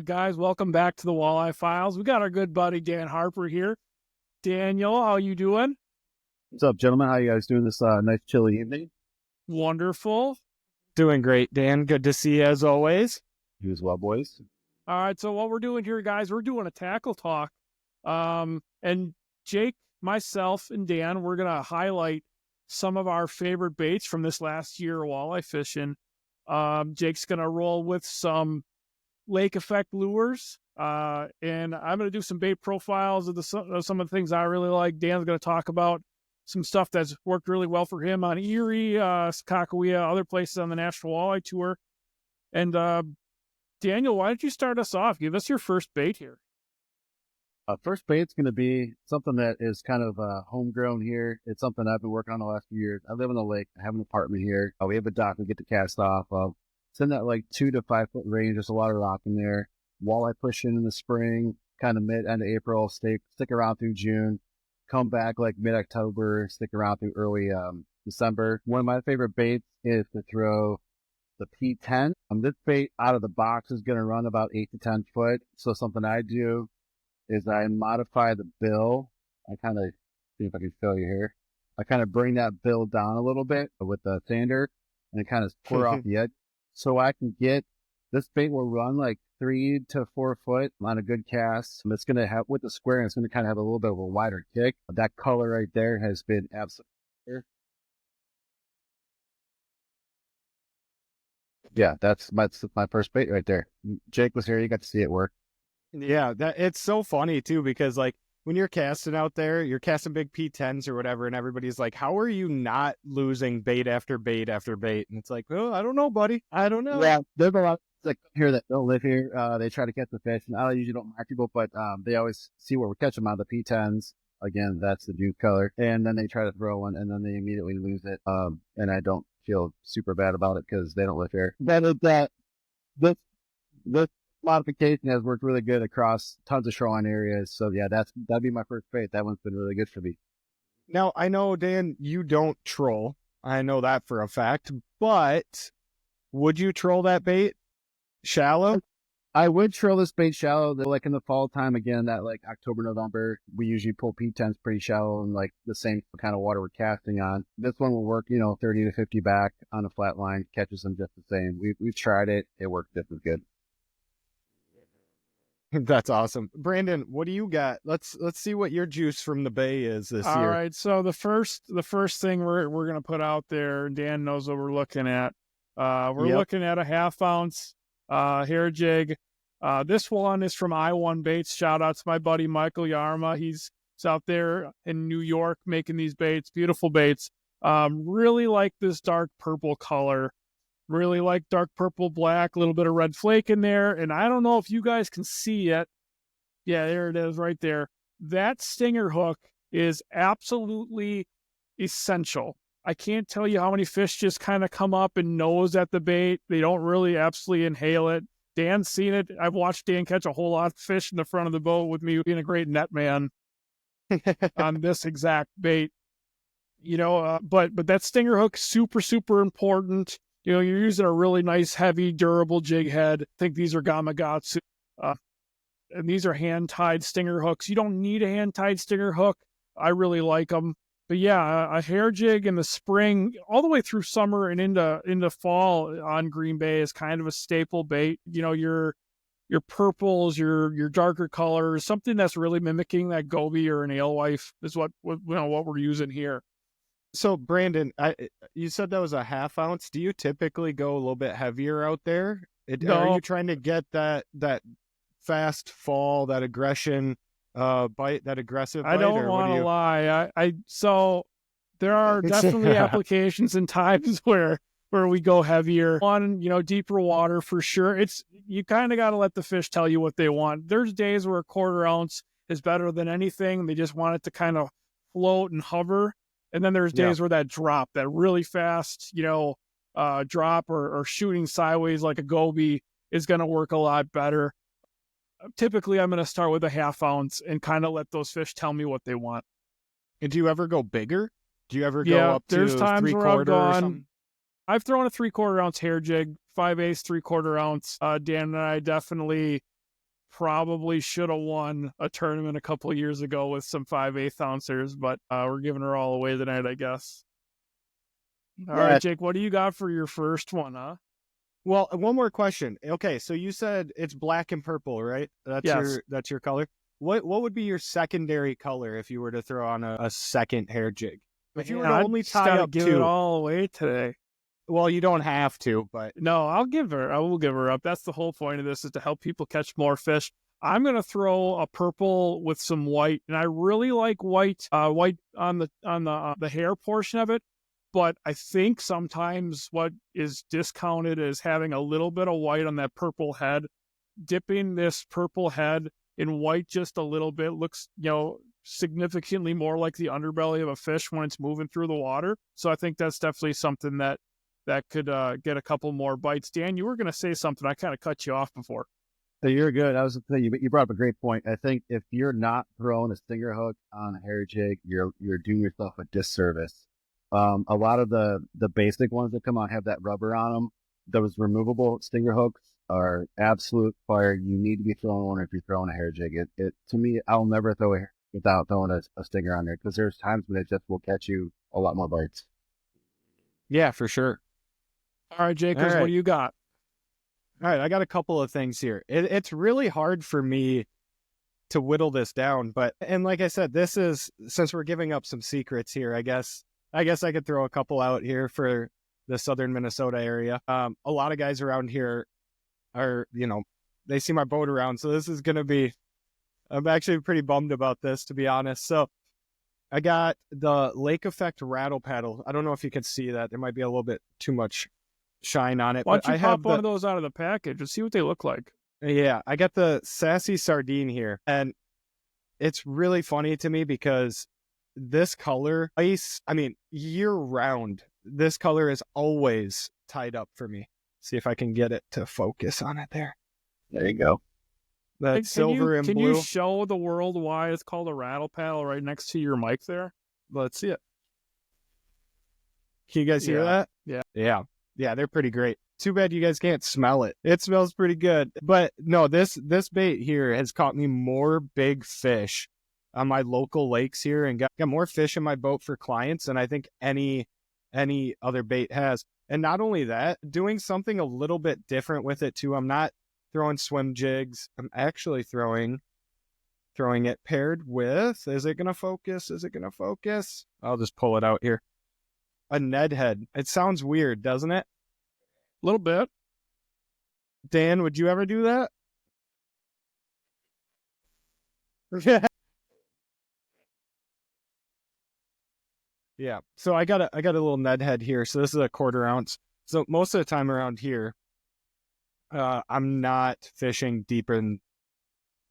right, guys, welcome back to the Walleye Files. We got our good buddy Dan Harper here. Daniel, how you doing? What's up, gentlemen? How you guys doing this nice chilly evening? Wonderful. Doing great, Dan. Good to see you as always. You as well, boys. All right, so what we're doing here, guys, we're doing a tackle talk. And Jake, myself, and Dan, we're going to highlight some of our favorite baits from this last year of walleye fishing. Jake's going to roll with some lake effect lures, and I'm going to do some bait profiles of some of the things I really like. Dan's going to talk about some stuff that's worked really well for him on Erie, Kakawea, other places on the National Walleye Tour. And Daniel, why don't you start us off? Give us your first bait here. First bait's going to be something that is kind of homegrown here. It's something I've been working on the last few years. I live on the lake. I have an apartment here. We have a dock we get to cast off of. It's in that like 2 to 5 foot range. There's a lot of rock in there. Walleye push in the spring, kind of end of April, stick around through June, come back like mid-October, stick around through early December. One of my favorite baits is to throw the P10. This bait out of the box is going to run about 8 to 10 foot. So something I do is I modify the bill. I kind of, see if I can show you here. I kind of bring that bill down a little bit with the sander and kind of pour off the edge. So I can get, this bait will run like 3 to 4 foot on a good cast. And it's going to have, with the square, it's going to kind of have a little bit of a wider kick. That color right there has been absolutely. Yeah, that's my first bait right there. Jake was here. You got to see it work. Yeah, it's so funny too, because like when you're casting out there, you're casting big P10s or whatever, and everybody's like, how are you not losing bait after bait after bait? And it's like, oh, I don't know, buddy. I don't know. Yeah, there's a lot like here that don't live here. They try to catch the fish, and I usually don't mark people, but they always see where we catch them on the P10s. Again, that's the juice color. And then they try to throw one, and then they immediately lose it. And I don't feel super bad about it because they don't live here. This modification has worked really good across tons of shoreline areas. So yeah, that'd be my first bait. That one's been really good for me. Now, I know, Dan, you don't troll. I know that for a fact, but would you troll that bait shallow? I would troll this bait shallow, like in the fall time again, that like October, November, we usually pull P10s pretty shallow and like the same kind of water we're casting on. This one will work, 30 to 50 back on a flat line, catches them just the same. We've tried it. It worked just as good. That's awesome. Brandon, what do you got? Let's see what your juice from the bay is this year. All right, so the first thing we're going to put out there, Dan knows what we're looking at. We're looking at a 1/2 ounce hair jig. This one is from I1 Baits. Shout out to my buddy Michael Yarma. He's out there in New York making these baits, beautiful baits. Really like this dark purple color. Really like dark purple, black, a little bit of red flake in there. And I don't know if you guys can see it. Yeah, there it is right there. That stinger hook is absolutely essential. I can't tell you how many fish just kind of come up and nose at the bait. They don't really absolutely inhale it. Dan's seen it. I've watched Dan catch a whole lot of fish in the front of the boat with me being a great net man on this exact bait. But that stinger hook, super, super important. You're using a really nice, heavy, durable jig head. I think these are Gamakatsu. And these are hand-tied stinger hooks. You don't need a hand-tied stinger hook. I really like them. But yeah, a hair jig in the spring, all the way through summer and into fall on Green Bay is kind of a staple bait. Your purples, your darker colors, something that's really mimicking that goby or an alewife is what we're using here. So Brandon, you said that was a 1/2 ounce. Do you typically go a little bit heavier out there? No. Are you trying to get that fast fall, that aggression bite, that aggressive bite? I don't want to lie. So there are definitely applications and times where we go heavier on, deeper water for sure. You kind of got to let the fish tell you what they want. There's days where a 1/4 ounce is better than anything. They just want it to kind of float and hover. And then there's days where that drop, that really fast, drop or shooting sideways like a goby is going to work a lot better. Typically, I'm going to start with a 1/2 ounce and kind of let those fish tell me what they want. And do you ever go bigger? Do you ever go up to 3/4 or something? I've thrown a 3/4 ounce hair jig, 5/8, 3/4 ounce. Dan and I definitely probably should have won a tournament a couple of years ago with some 5/8 ouncers, but we're giving her all away tonight, I guess. All right, Jake, what do you got for your first one, huh? Well, one more question. Okay, so you said it's black and purple, right? That's your color. What would be your secondary color if you were to throw on a second hair jig? If you were to only tie up give two, it all away today. Well, you don't have to, but no, I will give her up. That's the whole point of this, is to help people catch more fish. I'm gonna throw a purple with some white, and I really like white on the hair portion of it. But I think sometimes what is discounted is having a little bit of white on that purple head. Dipping this purple head in white just a little bit looks, significantly more like the underbelly of a fish when it's moving through the water. So I think that's definitely something that could get a couple more bites. Dan, you were going to say something. I kind of cut you off before. So you're good. I was going to say, you brought up a great point. I think if you're not throwing a stinger hook on a hair jig, you're doing yourself a disservice. A lot of the basic ones that come out have that rubber on them. Those removable stinger hooks are absolute fire. You need to be throwing one if you're throwing a hair jig. It to me, I'll never throw a hair without throwing a stinger on there, because there's times when it just will catch you a lot more bites. Yeah, for sure. All right, Jakers, what do you got? All right, I got a couple of things here. It's really hard for me to whittle this down, and like I said, this is, since we're giving up some secrets here, I guess I could throw a couple out here for the southern Minnesota area. A lot of guys around here are, they see my boat around, so this is going to be, I'm actually pretty bummed about this, to be honest. So I got the Lake Effect rattle paddle. I don't know if you can see that. There might be a little bit too much shine on it. Why don't you pop one of those out of the package and see what they look like? Yeah, I got the Sassy Sardine here, and it's really funny to me because this color, year round, this color is always tied up for me. See if I can get it to focus on it there. There you go. That silver and blue. Can you show the world why it's called a rattle paddle right next to your mic there? Let's see it. Can you guys hear that? Yeah. Yeah, they're pretty great. Too bad you guys can't smell it. It smells pretty good. But no, this bait here has caught me more big fish on my local lakes here, and got more fish in my boat for clients than I think any other bait has. And not only that, doing something a little bit different with it too. I'm not throwing swim jigs. I'm actually throwing it paired with, is it going to focus? I'll just pull it out here. A Ned head. It sounds weird, doesn't it? A little bit. Dan, would you ever do that? Yeah. So I got a little Ned head here. So this is a 1/4 ounce. So most of the time around here, I'm not fishing deeper than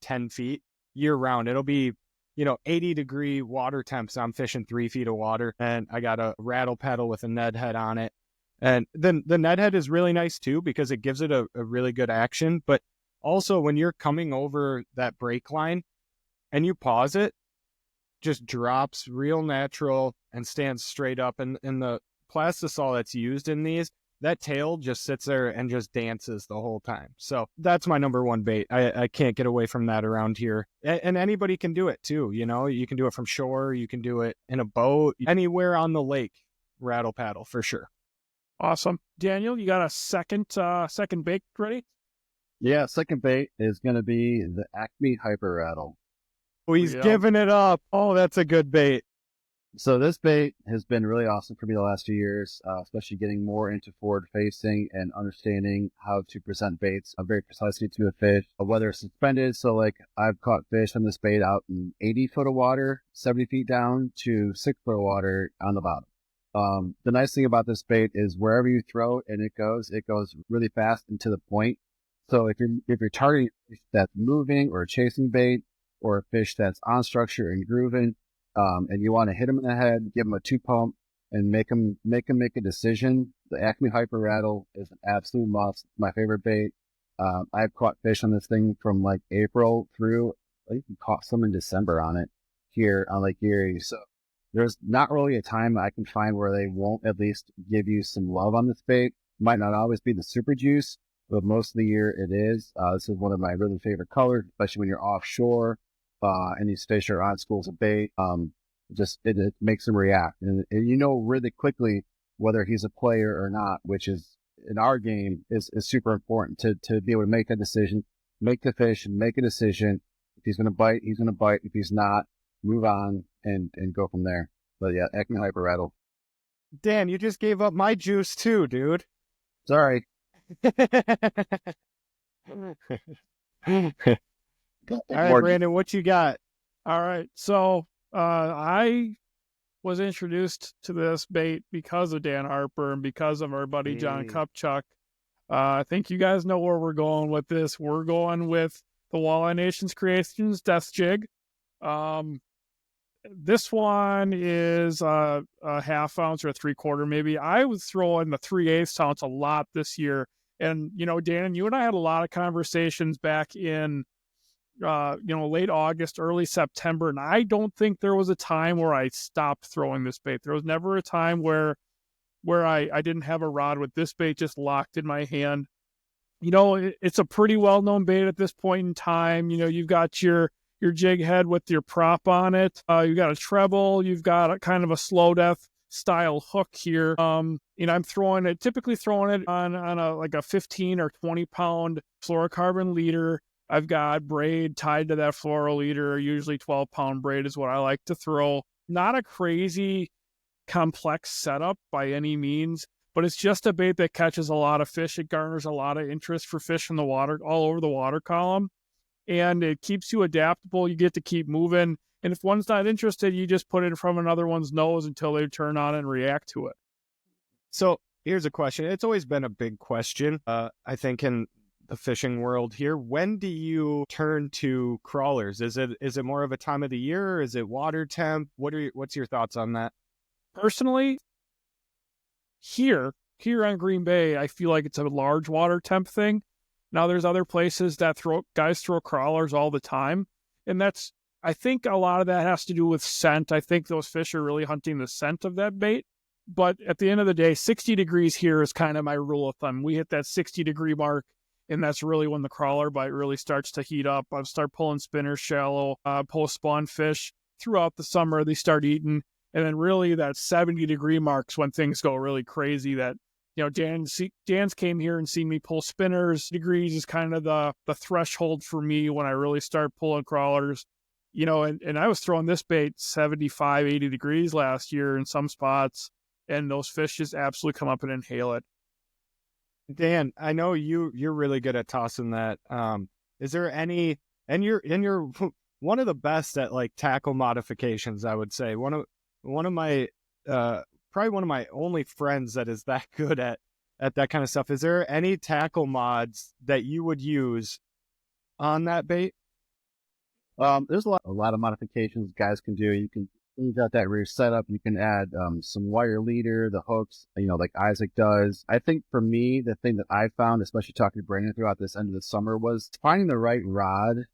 10 feet year round. It'll be, 80-degree water temps. I'm fishing 3 feet of water, and I got a rattle paddle with a Ned head on it. And then the Ned head is really nice too, because it gives it a really good action. But also when you're coming over that break line and you pause it, just drops real natural and stands straight up. And the plastisol that's used in these, that tail just sits there and just dances the whole time. So that's my number one bait. I can't get away from that around here. And anybody can do it too. You can do it from shore. You can do it in a boat, anywhere on the lake. Rattle paddle for sure. Awesome. Daniel, you got a second bait ready? Yeah, second bait is going to be the Acme Hyper Rattle. Oh, he's giving it up. Oh, that's a good bait. So this bait has been really awesome for me the last few years, especially getting more into forward facing and understanding how to present baits very precisely to a fish, whether it's suspended. So like I've caught fish on this bait out in 80 foot of water, 70 feet down to 6 foot of water on the bottom. The nice thing about this bait is wherever you throw it and it goes really fast and to the point. So if you're targeting a fish that's moving or chasing bait, or a fish that's on structure and grooving, and you want to hit them in the head, give them a 2-pump, and make them make a decision, the Acme Hyper Rattle is an absolute must. My favorite bait. I've caught fish on this thing from like April through, I think we caught some in December on it here on Lake Erie. So there's not really a time I can find where they won't at least give you some love on this bait. Might not always be the super juice, but most of the year it is. This is one of my really favorite colors, especially when you're offshore, and these fish are on schools of bait. It makes them react. And you know really quickly whether he's a player or not, which is in our game is super important to be able to make a decision, make the fish and make a decision. If he's going to bite, he's going to bite. If he's not, move on and go from there. But yeah, Acme Hyper Rattle. Dan, you just gave up my juice too, dude. Sorry. All right, Brandon, what you got? All right. So I was introduced to this bait because of Dan Harper and because of our buddy John Kupchak. I think you guys know where we're going with this. We're going with the Walleye Nations Creations Death Jig. This one is a half ounce or a 3/4 maybe. I was throwing the 3/8 ounce a lot this year. And, you know, Dan, you and I had a lot of conversations back in, late August, early September. And I don't think there was a time where I stopped throwing this bait. There was never a time where I didn't have a rod with this bait just locked in my hand. You know, it's a pretty well-known bait at this point in time. You know, you've got your jig head with your prop on it. You've got a treble. You've got a kind of a slow death style hook here. I'm typically throwing it on a 15 or 20 pound fluorocarbon leader. I've got braid tied to that fluoro leader. Usually 12-pound braid is what I like to throw. Not a crazy complex setup by any means, but it's just a bait that catches a lot of fish. It garners a lot of interest for fish in the water, all over the water column, and it keeps you adaptable. You get to keep moving, and if one's not interested, you just put it in front of another one's nose until they turn on and react to it. So here's a question. It's always been a big question, I think, in the fishing world here. When do you turn to crawlers? Is it more of a time of the year? Or is it water temp? What's your thoughts on that? Personally, here on Green Bay, I feel like it's a large water temp thing. Now there's other places that guys throw crawlers all the time, and I think a lot of that has to do with scent. I think those fish are really hunting the scent of that bait. But at the end of the day, 60 degrees here is kind of my rule of thumb. We hit that 60-degree mark, and that's really when the crawler bite really starts to heat up. I start pulling spinners shallow, post-spawn fish. Throughout the summer, they start eating. And then really that 70-degree marks when things go really crazy. That, you know, Dan's came here and seen me pull spinners. Degrees is kind of the threshold for me when I really start pulling crawlers. You know, and I was throwing this bait 75, 80 degrees last year in some spots, and those fish just absolutely come up and inhale it. Dan, I know you're really good at tossing that. Is there any, and you're one of the best at like tackle modifications, I would say. One of my probably one of my only friends that is that good at that kind of stuff. Is there any tackle mods that you would use on that bait? There's a lot of modifications guys can do. You can change out that rear setup. You can add some wire leader, the hooks, like Isaac does. I think for me, the thing that I found, especially talking to Brandon throughout this end of the summer, was finding the right rod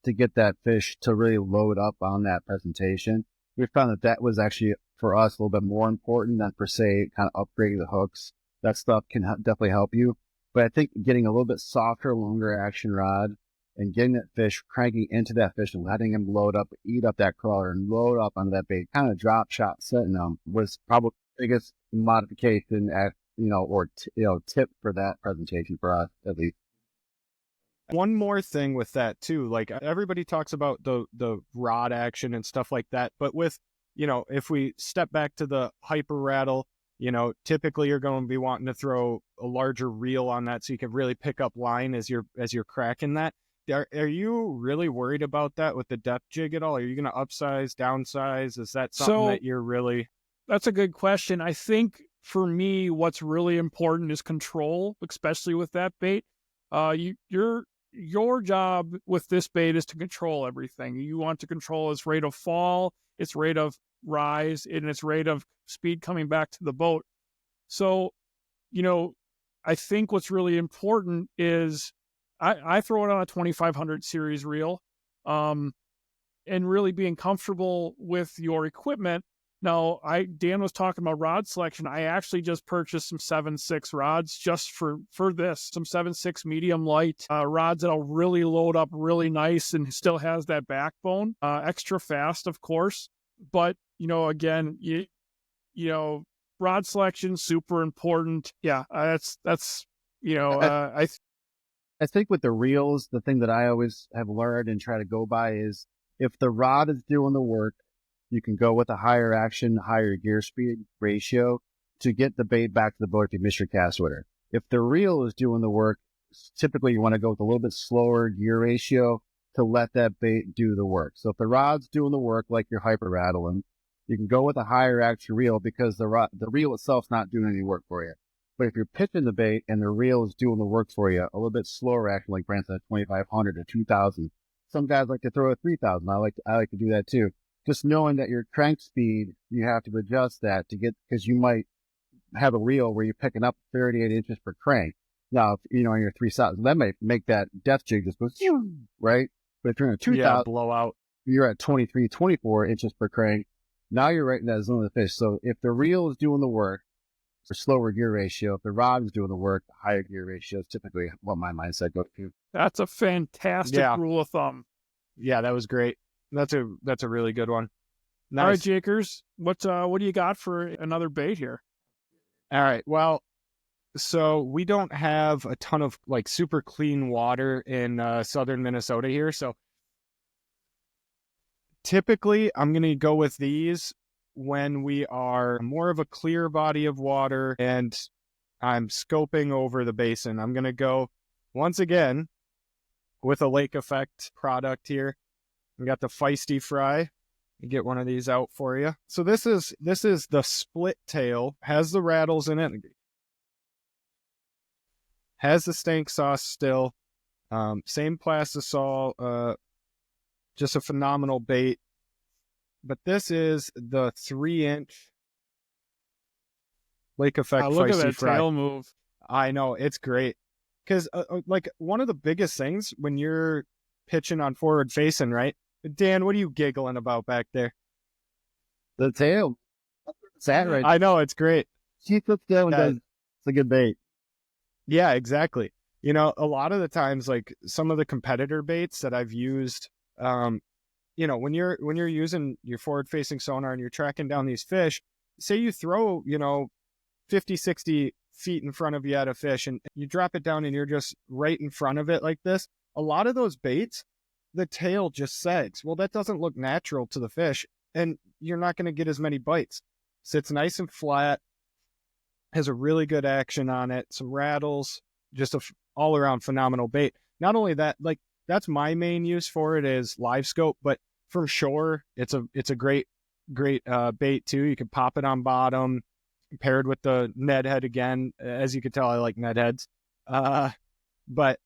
to get that fish to really load up on that presentation. We found that was actually, for us, a little bit more important than, per se, kind of upgrading the hooks. That stuff can definitely help you. But I think getting a little bit softer, longer action rod and getting that fish, cranking into that fish and letting him load up, eat up that crawler and load up onto that bait, kind of drop shot setting them, was probably the biggest modification tip for that presentation for us, at least. One more thing with that too, like everybody talks about the rod action and stuff like that, but with, if we step back to the hyper rattle, typically you're going to be wanting to throw a larger reel on that so you can really pick up line as you're cracking that. Are you really worried about that with the depth jig at all? Are you going to upsize, downsize? Is that something that you're really... That's a good question. I think for me, what's really important is control, especially with that bait. Your job with this bait is to control everything. You want to control its rate of fall, its rate of rise, and its rate of speed coming back to the boat. So, I think what's really important is I throw it on a 2500 series reel, and really being comfortable with your equipment Now, Dan was talking about rod selection. I actually just purchased some 7.6 rods just for this. Some 7.6 medium light rods that'll really load up really nice and still has that backbone. Extra fast, of course. But, again, rod selection, super important. Yeah, that's I think with the reels, the thing that I always have learned and try to go by is if the rod is doing the work, you can go with a higher action, higher gear speed ratio to get the bait back to the boat if you miss your cast with her. If the reel is doing the work, typically you want to go with a little bit slower gear ratio to let that bait do the work. So if the rod's doing the work, like you're hyper rattling, you can go with a higher action reel because the reel itself's not doing any work for you. But if you're pitching the bait and the reel is doing the work for you, a little bit slower action, like Brant said, 2,500 or 2,000. Some guys like to throw a 3,000. I like to do that too. Just knowing that your crank speed, you have to adjust that to get, because you might have a reel where you're picking up 38 inches per crank. Now, on your 3,000, that may make that death jig just go, right? But if you're in a 2,000, blow out. You're at 23, 24 inches per crank. Now you're right in that zone of the fish. So if the reel is doing the work, for slower gear ratio. If the rod is doing the work, the higher gear ratio is typically what my mindset goes to. That's a fantastic rule of thumb. Yeah, that was great. That's a really good one. Nice. All right, Jakers, what do you got for another bait here? All right. Well, so we don't have a ton of like super clean water in southern Minnesota here. So typically I'm going to go with these when we are more of a clear body of water and I'm scoping over the basin. I'm going to go once again with a lake effect product here. We got the Feisty Fry. Get one of these out for you. So this is the split tail, has the rattles in it, has the stank sauce still, same plastisol, just a phenomenal bait. But this is the 3-inch lake effect look Feisty at that Fry. tail move. I know, it's great. Because like one of the biggest things when you're pitching on forward facing, right? Dan, what are you giggling about back there? The tail. It's at right. I know, it's great. She flips down and does. It's a good bait. Yeah, exactly. A lot of the times, like some of the competitor baits that I've used, when you're using your forward facing sonar and you're tracking down these fish, say you throw, 50, 60 feet in front of you at a fish and you drop it down and you're just right in front of it like this. A lot of those baits, the tail just sags. Well, that doesn't look natural to the fish and you're not going to get as many bites. Sits nice and flat, has a really good action on it, some rattles, just a all around phenomenal bait. Not only that, like that's my main use for it is live scope, but from shore, it's a great bait too. You can pop it on bottom, paired with the Ned head again. As you can tell, I like Ned heads. But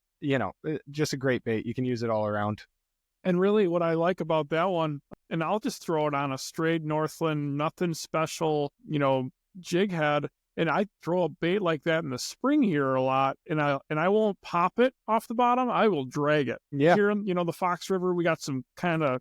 just a great bait. You can use it all around. And really what I like about that one, and I'll just throw it on a straight Northland, nothing special, jig head. And I throw a bait like that in the spring here a lot, and I won't pop it off the bottom. I will drag it. Yeah. Here in the Fox River, we got some Fox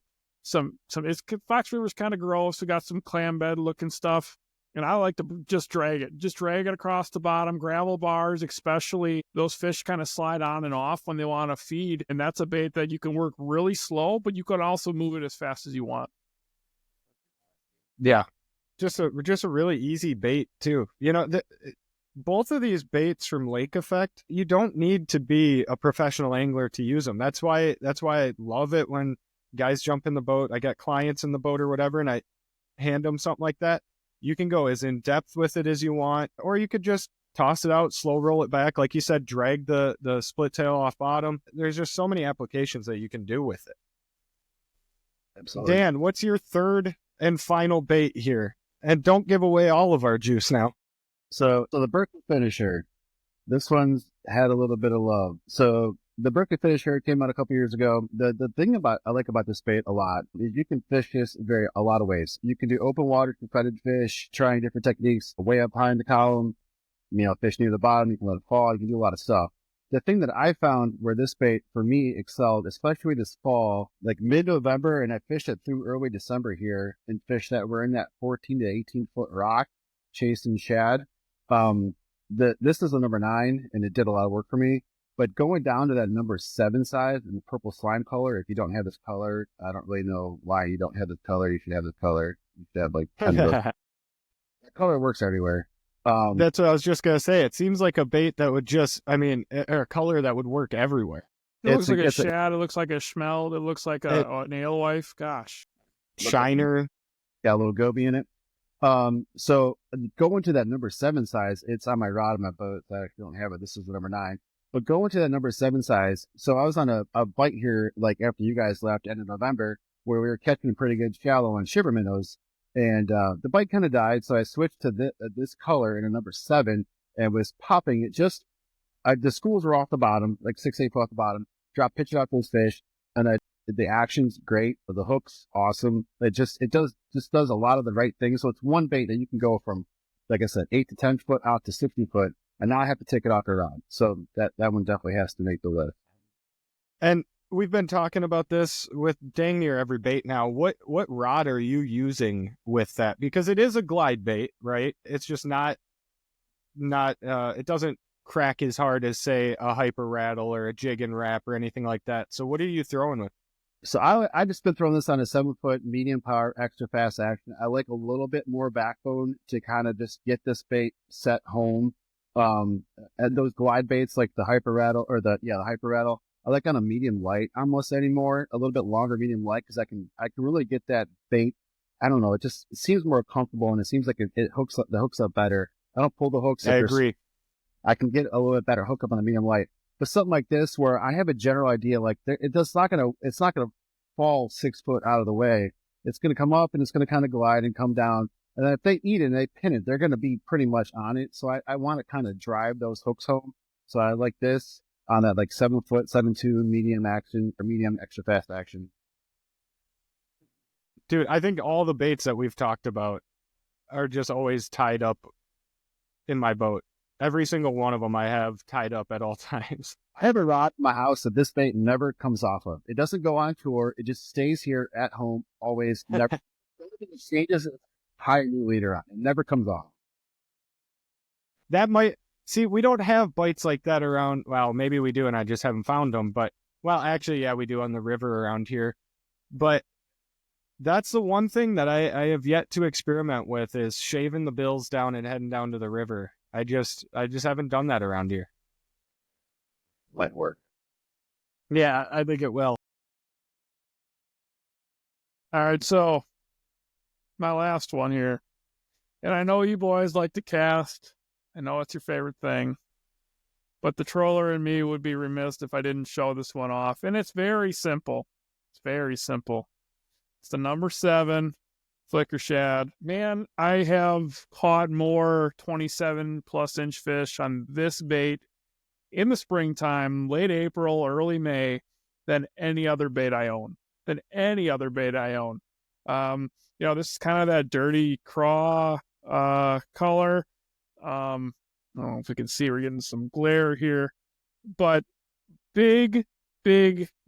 River's kind of gross. We got some clam bed looking stuff, and I like to just drag it across the bottom. Gravel bars, especially, those fish kind of slide on and off when they want to feed, and that's a bait that you can work really slow, but you can also move it as fast as you want. Yeah. Just a really easy bait too. Both of these baits from Lake Effect, you don't need to be a professional angler to use them. That's why I love it when guys jump in the boat. I got clients in the boat or whatever, and I hand them something like that. You can go as in depth with it as you want, or you could just toss it out, slow roll it back, like you said, drag the split tail off bottom. There's just so many applications that you can do with it. Absolutely. Dan, what's your third and final bait here? And don't give away all of our juice now. So the Berkeley Finisher, this one's had a little bit of love. So the Berkeley Finisher came out a couple years ago. The thing I like about this bait a lot is you can fish this a lot of ways. You can do open water to feathered fish, trying different techniques way up high in the column, fish near the bottom. You can let it fall. You can do a lot of stuff. the thing that I found where this bait for me excelled, especially this fall, like mid-November, and I fished it through early December here, and fish that were in that 14 to 18-foot rock chasing shad. This is a number 9, and it did a lot of work for me. But going down to that number 7 size in the purple slime color, if you don't have this color, I don't really know why you don't have this color. You should have this color. You should have like 10 of those. That color works everywhere. That's what I was just going to say. It seems like a bait that would just, or a color that would work everywhere. It looks like a shad. It looks like a schmeld. It looks like an alewife. Gosh. Shiner. Got a little goby in it. So going to that number 7 size, it's on my rod on my boat. I actually don't have it. This is the number 9. But going to that number 7 size, so I was on a bite here, like after you guys left, end of November, where we were catching pretty good shallow on shiver minnows, and the bite kind of died. So I switched to this color in a number 7 and was popping it. Just the schools were off the bottom, like 6, 8 foot off the bottom. Drop pitch out those fish, and the action's great. The hook's awesome. It just does a lot of the right things. So it's one bait that you can go from, like I said, 8 to 10 foot out to 60 foot. And now I have to take it off the rod. So that one definitely has to make the list. And we've been talking about this with dang near every bait now. What rod are you using with that? Because it is a glide bait, right? It's just not it doesn't crack as hard as, say, a hyper rattle or a jig and wrap or anything like that. So what are you throwing with? So I just been throwing this on a 7-foot medium power, extra fast action. I like a little bit more backbone to kind of just get this bait set home. And those glide baits like the hyper rattle or the hyper rattle, I like on a medium light almost anymore, a little bit longer medium light, because I can really get that bait. I don't know, it seems more comfortable, and it seems like it hooks up, the hooks up better. I don't pull the hooks. I agree. I can get a little bit better hookup on a medium light. But something like this, where I have a general idea, like it's not gonna fall 6 foot out of the way. It's gonna come up and it's gonna kind of glide and come down. And then if they eat it and they pin it, they're gonna be pretty much on it. So I want to kind of drive those hooks home. So I like this on that like 7 foot, 7.2 medium action or medium extra fast action. Dude, I think all the baits that we've talked about are just always tied up in my boat. Every single one of them I have tied up at all times. I have a rod in my house that this bait never comes off of. It doesn't go on tour. It just stays here at home, always, never. It changes its high new leader on. It never comes off. That might, see, we don't have bites like that around. Well, maybe we do, and I just haven't found them. But, well, actually, yeah, we do on the river around here. But that's the one thing that I have yet to experiment with, is shaving the bills down and heading down to the river. I just haven't done that around here. Might work. Yeah, I think it will. All right, so my last one here. And I know you boys like to cast. I know it's your favorite thing. But the troller and me would be remiss if I didn't show this one off. And it's very simple. It's very simple. It's the number 7 flicker shad. Man, I have caught more 27 plus inch fish on this bait in the springtime, late April, early May, than any other bait I own. This is kind of that dirty craw color. I don't know if you can see, we're getting some glare here, but big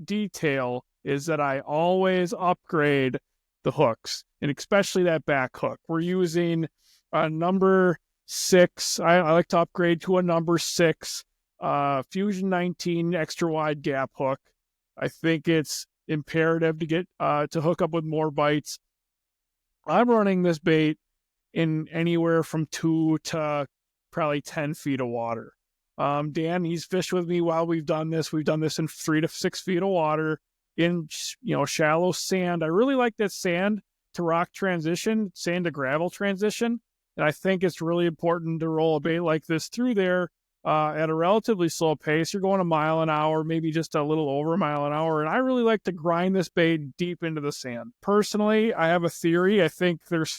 detail is that I always upgrade the hooks, and especially that back hook. We're using a number 6. I like to upgrade to a number 6 Fusion 19 extra wide gap hook. I think it's imperative to get to hook up with more bites. I'm running this bait in anywhere from 2 to probably 10 feet of water. Dan, he's fished with me while we've done this. We've done this in 3 to 6 feet of water in, shallow sand. I really like that sand to rock transition, sand to gravel transition. And I think it's really important to roll a bait like this through there at a relatively slow pace. You're going a mile an hour, maybe just a little over a mile an hour. And I really like to grind this bait deep into the sand. Personally, I have a theory. I think there's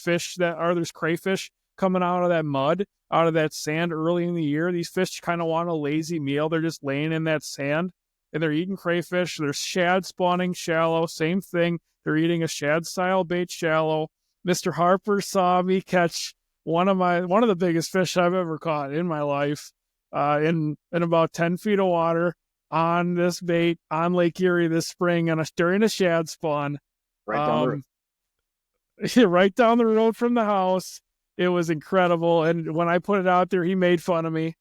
crayfish coming out of that mud, out of that sand early in the year. These fish kind of want a lazy meal. They're just laying in that sand and they're eating crayfish. There's shad spawning shallow, same thing. They're eating a shad style bait shallow. Mr. Harper saw me catch one of the biggest fish I've ever caught in my life in about 10 feet of water on this bait on Lake Erie this spring during a shad spawn. Right down the road. Right down the road from the house. It was incredible. And when I put it out there, he made fun of me.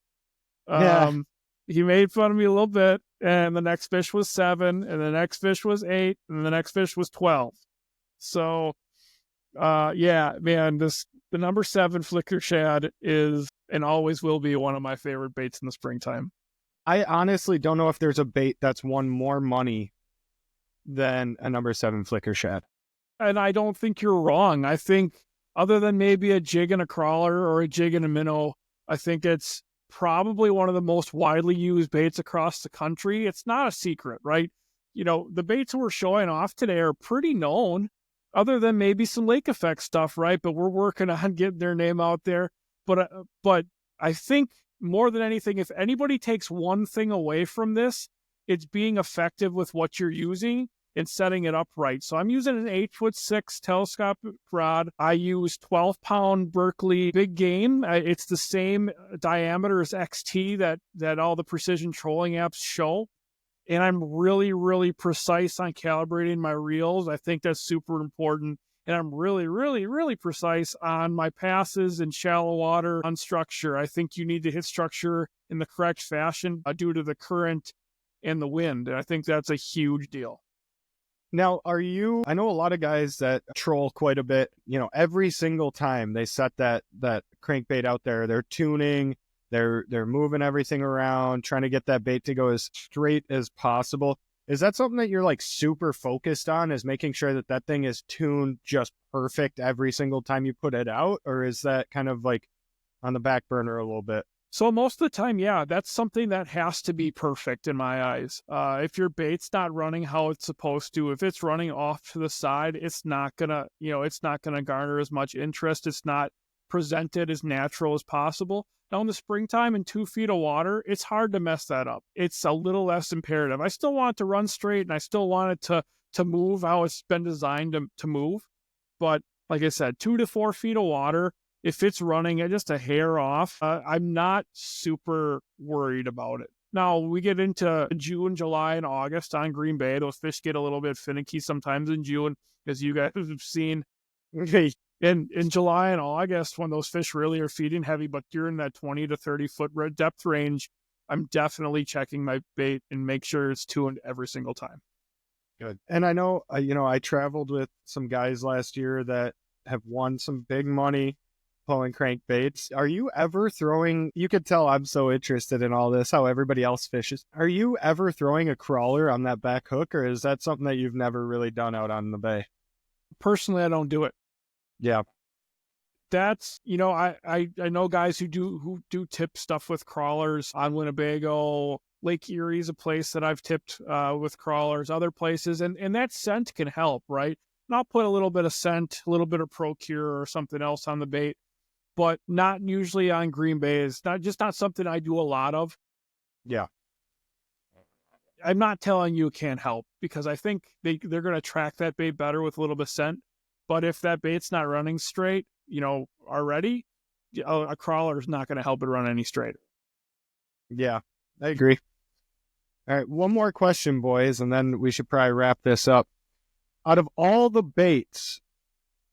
He made fun of me a little bit. And the next fish was 7, and the next fish was 8, and the next fish was 12. So, yeah, man, the number 7 flicker shad is and always will be one of my favorite baits in the springtime. I honestly don't know if there's a bait that's won more money than a number 7 flicker shad. And I don't think you're wrong. I think other than maybe a jig and a crawler or a jig and a minnow, I think it's probably one of the most widely used baits across the country. It's not a secret, right? You know, the baits we're showing off today are pretty known, other than maybe some lake effect stuff, right? But we're working on getting their name out there. But I think more than anything, if anybody takes one thing away from this, it's being effective with what you're using and setting it up right. So I'm using an 8'6" telescopic rod. I use 12-pound Berkeley big game. It's the same diameter as XT that all the precision trolling apps show. And I'm really, really precise on calibrating my reels. I think that's super important. And I'm really, really, really precise on my passes in shallow water on structure. I think you need to hit structure in the correct fashion due to the current and the wind. And I think that's a huge deal. Now, I know a lot of guys that troll quite a bit, every single time they set that crankbait out there, they're tuning, they're moving everything around, trying to get that bait to go as straight as possible. Is that something that you're like super focused on, is making sure that thing is tuned just perfect every single time you put it out? Or is that kind of like on the back burner a little bit? So most of the time, yeah, that's something that has to be perfect in my eyes. If your bait's not running how it's supposed to, if it's running off to the side, it's not gonna garner as much interest. It's not presented as natural as possible. Now in the springtime in 2 feet of water, it's hard to mess that up. It's a little less imperative. I still want it to run straight and I still want it to move how it's been designed to move. But like I said, 2 to 4 feet of water, if it's running just a hair off, I'm not super worried about it. Now, we get into June, July, and August on Green Bay. Those fish get a little bit finicky sometimes in June, as you guys have seen. In July and August, when those fish really are feeding heavy, but during that 20 to 30 foot depth range, I'm definitely checking my bait and make sure it's tuned every single time. Good. And I know, I traveled with some guys last year that have won some big money pulling crankbaits. Are you ever throwing, you could tell I'm so interested in all this, how everybody else fishes. Are you ever throwing a crawler on that back hook, or is that something that you've never really done out on the bay? Personally, I don't do it. Yeah. That's, I know guys who do tip stuff with crawlers on Winnebago. Lake Erie is a place that I've tipped with crawlers, other places, and that scent can help, right? And I'll put a little bit of scent, a little bit of Procure or something else on the bait, but not usually on Green Bay. It's not something I do a lot of. Yeah. I'm not telling you it can't help, because I think they're going to track that bait better with a little bit of scent. But if that bait's not running straight, already, a crawler is not going to help it run any straighter. Yeah, I agree. All right, one more question, boys, and then we should probably wrap this up. Out of all the baits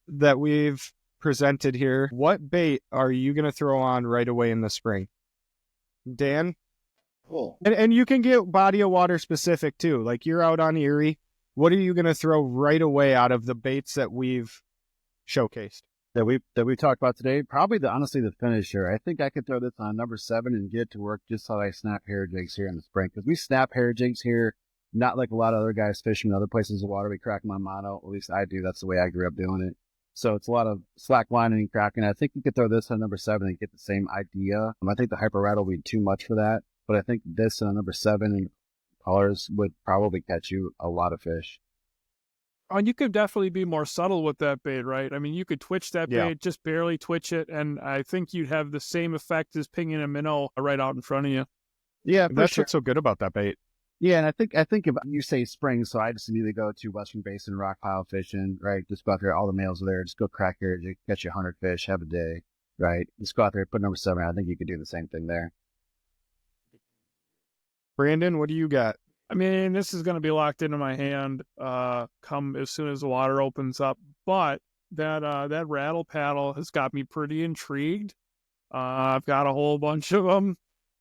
that we've presented here, what bait are you going to throw on right away in the spring? Dan? Cool. And you can get body of water specific too. Like, you're out on Erie. What are you going to throw right away out of the baits that we've showcased? That we talked about today? Probably honestly the finisher. I think I could throw this on number 7 and get it to work just how I snap hair jigs here in the spring. Because we snap hair jigs here, not like a lot of other guys fishing in other places of water. We crack them on mono. At least I do. That's the way I grew up doing it. So it's a lot of slack lining and cracking. I think you could throw this on number 7 and get the same idea. I think the Hyper Rattle will be too much for that. But I think this on number 7 and colors would probably catch you a lot of fish. And you could definitely be more subtle with that bait, right? I mean, you could twitch that bait, just barely twitch it, and I think you'd have the same effect as pinging a minnow right out in front of you. Yeah, that's what's so good about that bait. Yeah, and I think if you say spring, so I just immediately go to Western Basin rock pile fishing, right? Just go out there, all the males are there, just go crack here, catch you 100 fish, have a day, right? Just go out there, put number 7. I think you could do the same thing there. Brandon, what do you got? I mean, this is going to be locked into my hand come as soon as the water opens up. But that rattle paddle has got me pretty intrigued. I've got a whole bunch of them,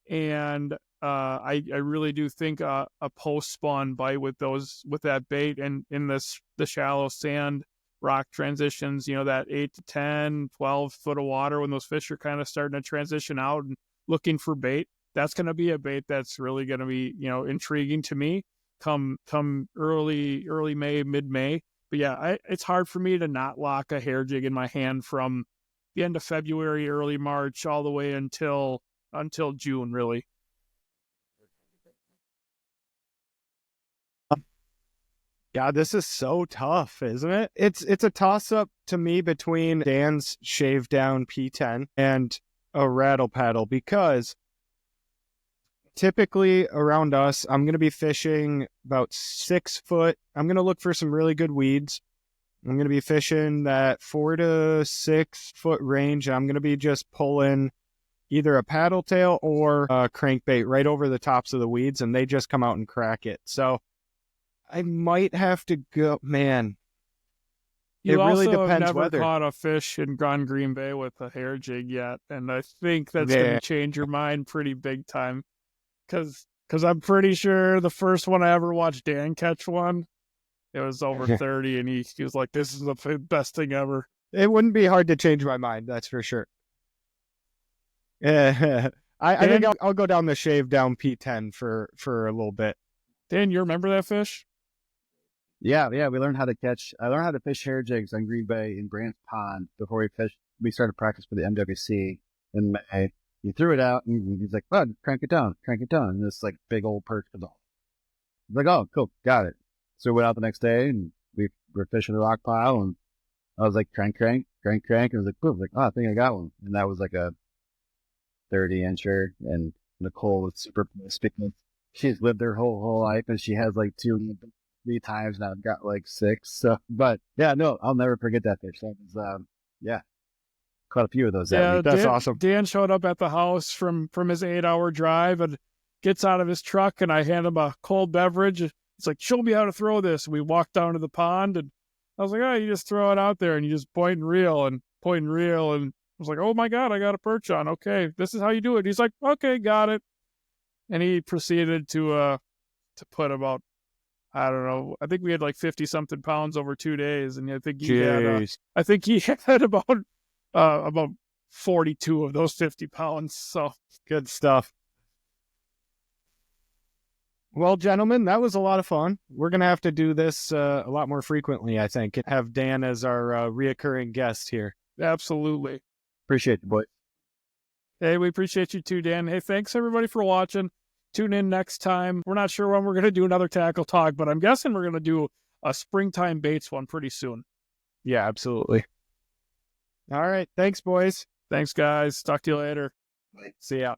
and I really do think a post spawn bite with that bait and in the shallow sand rock transitions, that 8 to 10, 12 foot of water when those fish are kind of starting to transition out and looking for bait. That's going to be a bait that's really going to be, intriguing to me come early May, mid-May. But yeah, it's hard for me to not lock a hair jig in my hand from the end of February, early March, all the way until June, really. God, this is so tough, isn't it? It's a toss-up to me between Dan's shaved down P10 and a rattle paddle, because typically around us, I'm going to be fishing about 6 foot. I'm going to look for some really good weeds. I'm going to be fishing that 4 to 6 foot range. I'm going to be just pulling either a paddle tail or a crankbait right over the tops of the weeds, and they just come out and crack it. So I might have to go, man. You it really also depends have never whether. caught a fish in Green Bay with a hair jig yet, and I think that's going to change your mind pretty big time. Because I'm pretty sure the first one I ever watched Dan catch one, it was over 30, and he was like, "This is the best thing ever." It wouldn't be hard to change my mind, that's for sure. I think I'll go down the shaved down P10 for a little bit. Dan, you remember that fish? Yeah. I learned how to fish hair jigs on Green Bay in Brant's Pond before we started practice for the MWC in May. He threw it out and he's like, "Bud, crank it down." And this like big old perch comes off. I was like, "Oh, cool, got it." So we went out the next day and we were fishing the rock pile, and I was like, crank. And it was like, boom, like, "Oh, I think I got one." And that was like a 30-incher, and Nicole was super pissed because she's lived her whole life and she has like 2-3 times now. I've got like 6. So, but yeah, no, I'll never forget that fish. That was, caught a few of those. Yeah, that's awesome. Dan showed up at the house from his 8-hour drive and gets out of his truck, and I hand him a cold beverage. It's like, "Show me how to throw this." We walked down to the pond, and I was like, "Oh, you just throw it out there and you just point and reel." And I was like, "Oh my God, I got a perch on. Okay, this is how you do it." He's like, "Okay, got it." And he proceeded to put about, I don't know, I think we had like 50 something pounds over 2 days, and I think he had about 42 of those 50 pounds. So good stuff. Well, gentlemen, that was a lot of fun. We're going to have to do this a lot more frequently, I think, and have Dan as our reoccurring guest here. Absolutely. Appreciate you, boy. Hey, we appreciate you too, Dan. Hey, thanks everybody for watching. Tune in next time. We're not sure when we're going to do another tackle talk, but I'm guessing we're going to do a springtime baits one pretty soon. Yeah, absolutely. All right. Thanks, boys. Thanks, guys. Talk to you later. Bye. See ya.